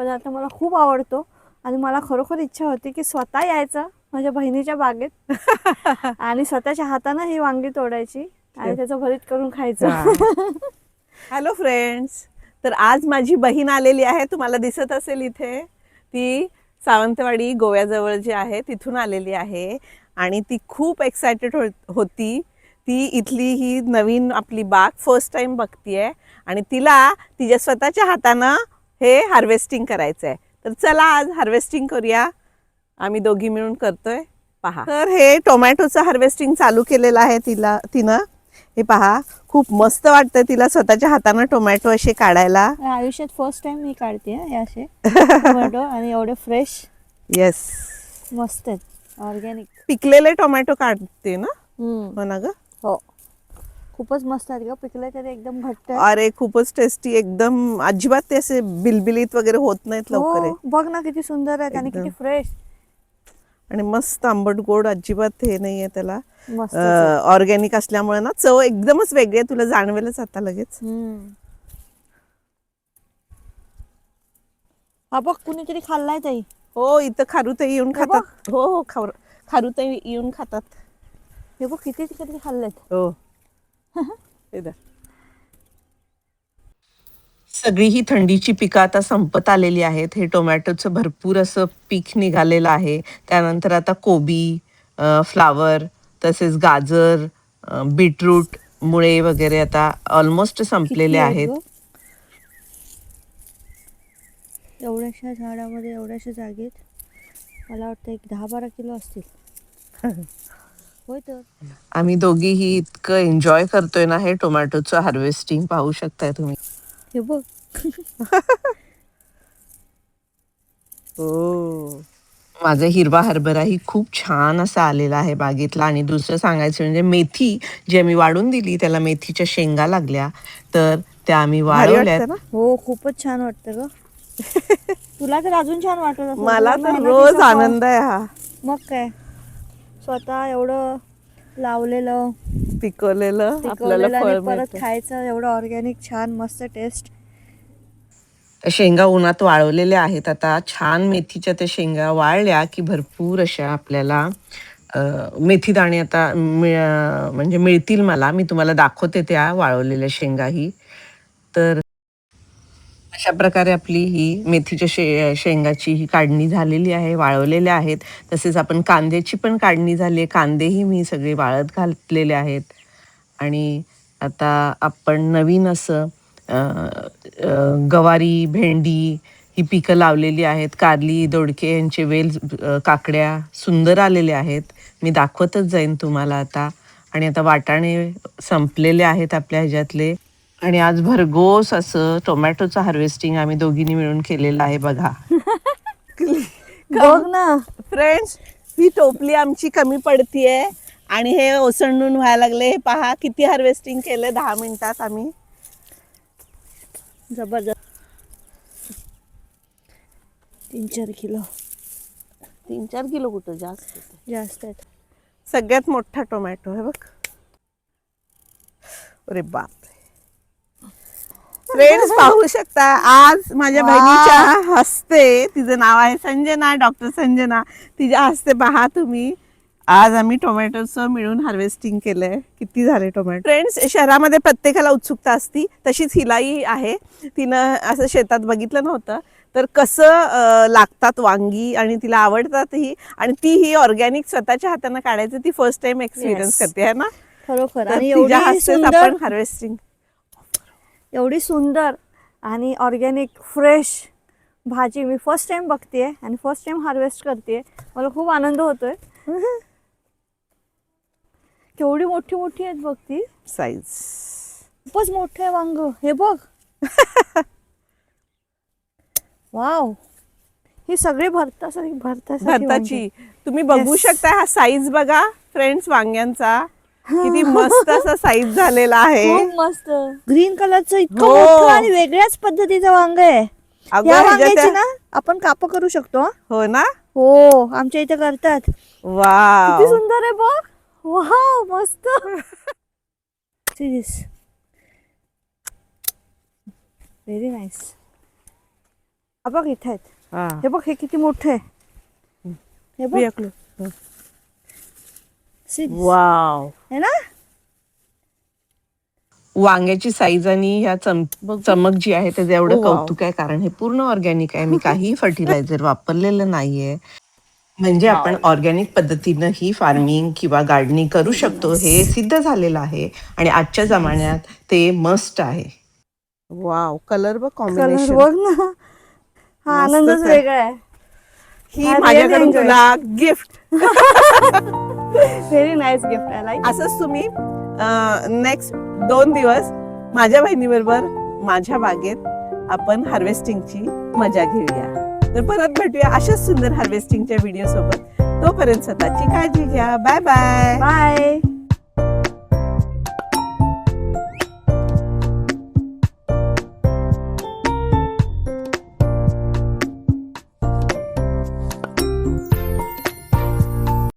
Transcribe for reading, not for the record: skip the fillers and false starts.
पदार्थ मला खूप आवडतो आणि मला खरोखर इच्छा होती की स्वतः यायचं माझ्या बहिणीच्या बागेत आणि स्वतःच्या हाताने ही वांगी तोडायची आणि त्याचं भरीत करून खायचं. हॅलो फ्रेंड्स, तर आज माझी बहीण आलेली आहे. तुम्हाला दिसत असेल इथे ती सावंतवाडी गोव्याजवळ जे आहे तिथून आलेली आहे आणि ती खूप एक्सायटेड होती. ती इथली ही नवीन आपली बाग फर्स्ट टाइम बघतीये आणि तिला तिच्या स्वतःच्या हातानं हे हार्वेस्टिंग करायचं आहे. तर चला आज हार्वेस्टिंग करूया. आम्ही दोघी मिळून करतोय. पहा, तर हे टोमॅटोचं हार्वेस्टिंग चालू केलेलं आहे तिनं. हे पहा, खूप मस्त वाटतं तिला स्वतःच्या हाताने टोमॅटो असे काढायला. आयुष्यात फर्स्ट टाइम मी काढते हे असे टोमॅटो आणि एवढे फ्रेश. येस, मस्त आहेत, ऑर्गॅनिक पिकलेले टोमॅटो काढते ना. हो ना ग. हो, खूपच मस्त आहेत ग, पिकले तरी एकदम घट्ट. अरे खूपच टेस्टी, एकदम अजिबात ते असे बिलबिलीत वगैरे होत नाहीत लवकर. हो, बघ ना किती सुंदर आहेत आणि किती फ्रेश आणि मस्त आंबट गोड, अजिबात हे नाहीये त्याला. मस्त ऑर्गॅनिक असल्यामुळे ना चव एकदमच वेगळी आहे, तुला जाणवेलच आता लगेच. हा बघ, कुणीतरी खाल्लाय ताई. हो, इथं खारुताई येऊन खातात. हो हो, खारुताई येऊन खातात. हे बघ किती किती खाल्लेत. हो. सगळी ही थंडीची पिकं आता संपत आलेली आहेत. हे टोमॅटोचं भरपूर असं पीक निघालेलं आहे. त्यानंतर आता कोबी, फ्लावर, तसेच गाजर, बीटरूट, मुळे वगैरे आता ऑलमोस्ट संपलेले आहेत. एवढ्याशा झाडामध्ये एवढ्याशा जागेत मला वाटतं एक 10-12 किलो असतील. होय, तर आम्ही दोघीही इतकं एन्जॉय करतोय ना हे टोमॅटोचं हार्वेस्टिंग. पाहू शकताय तुम्ही. हे बघ. हो, माझा हिरवा हरभराही खूप छान असा आलेला आहे बागेतला. आणि दुसरं सांगायचं म्हणजे मेथी जी आम्ही वाढून दिली, त्याला मेथीच्या शेंगा लागल्या, तर त्या आम्ही वाळवल्यात. हो, खूपच छान वाटतं ग. तुला तर अजून छान वाटत असेल. मला तर रोज आनंद आहे हा. मग काय, स्वतः एवढं लावलेलं, पिकवलेलं आपल्याला आणि फळ परत मिळतं. खायचं, एवढं ऑर्गॅनिक छान मस्त टेस्ट. शेंगा उन्हात वाळवलेल्या आहेत. आता छान मेथीच्या त्या शेंगा वाळल्या की भरपूर अशा आपल्याला मेथी दाणे आता म्हणजे मिळतील मला. मी तुम्हाला दाखवते त्या वाळवलेल्या शेंगाही. तर अशा प्रकारे आपली ही मेथीच्या शेंगाची ही काढणी झालेली आहे, वाळवलेल्या आहेत. तसेच आपण कांद्याची पण काढणी झाली आहे. कांदेही मी सगळे वाळत घातलेले आहेत. आणि आता आपण नवीन असं गवारी, भेंडी ही पिकं लावलेली आहेत. कारली, दोडके यांचे वेल, काकड्या सुंदर आलेले आहेत. मी दाखवतच जाईन तुम्हाला आता. आणि आता वाटाणे संपलेले आहेत आपल्या ह्याच्यातले. आणि आज भरघोस असं टोमॅटोचं हार्वेस्टिंग आम्ही दोघींनी मिळून केलेलं आहे बघा. बघ ना फ्रेंड्स, ही टोपली आमची कमी पडतीये आणि हे ओसंडून व्हायला लागले. हे पहा किती हार्वेस्टिंग केलं 10 मिनिटात आम्ही. जबरदस्त. 3-4 किलो. 3-4 किलो कुठं, जास्त आहेत. सगळ्यात मोठा टोमॅटो आहे बघ. अरे बाप. फ्रेंड्स, पाहू शकता आज माझ्या बहिणीच्या हस्ते, तिचं नाव आहे संजना, डॉक्टर संजना, तिच्या हस्ते पहा तुम्ही आज आम्ही टोमॅटोचं मिळून हार्वेस्टिंग केलंय. किती झाले टोमॅटो. फ्रेंड्स, शहरामध्ये प्रत्येकाला उत्सुकता असती, तशीच हिलाही आहे. तिनं असं शेतात बघितलं नव्हतं, तर कसं लागतात वांगी आणि तिला आवडतातही. आणि ती ही ऑर्गॅनिक स्वतःच्या हाताने काढायचं ती फर्स्ट टाइम एक्सपिरियन्स करते आहे ना. खरोखर. तर आणि तिच्या एवढी हस्तेच सुंदर, आपण हार्वेस्टिंग, एवढी सुंदर आणि ऑर्गॅनिक फ्रेश भाजी मी फर्स्ट टाइम बघतेय आणि फर्स्ट टाइम हार्वेस्ट करते. मला खूप आनंद होतोय. केवढी मोठी मोठी आहेत बघ ती साईज. खूपच मोठं आहे वांग. हे बघ. वाव, ही सगळी भरताची तुम्ही बघू शकता. हा साईज बघा फ्रेंड्स वांग्यांचा, किती मस्त असा साईज झालेला आहे. खूप मस्त ग्रीन कलरचं इतकं मोठं आणि वेगळ्याच पद्धतीचं वांग आहे. या वांग्याची ना आपण काप करू शकतो. हो ना. हो, आमच्या इथे करतात. वाव, किती सुंदर आहे बघ. वाव, मस्त. Very nice. हा बघ इथे आहेत. हा. हे बघ हे किती मोठे आहे. हे बघ See this? वाव. है ना. वांग्याची साईज आणि ह्या चमक जी आहे त्याचं एवढं Oh, wow. कौतुक आहे, कारण हे पूर्ण ऑर्गॅनिक आहे. मी काहीही फर्टिलायझर वापरलेलं नाहीये. म्हणजे आपण ऑर्गॅनिक पद्धतीनं ही फार्मिंग किंवा गार्डनिंग करू शकतो हे सिद्ध झालेलं आहे आणि आजच्या जमान्यात ते मस्ट आहे. वाव, कलर बघ कलर कॉम्बिनेशन. बघ ना. हा मस्तच आनंदच आहे. वेगळा आहे. ही I really माझ्याकडून enjoy. तुला gift. Very nice gift. I like. असंच तुम्ही नेक्स्ट 2 दिवस माझ्या बहिणीबरोबर माझ्या बागेत आपण हार्वेस्टिंगची मजा घेऊया. तर परत भेटूया अशाच सुंदर हार्वेस्टिंगच्या व्हिडिओ सोबत. तोपर्यंत स्वतःची काळजी घ्या. Bye bye. बाय.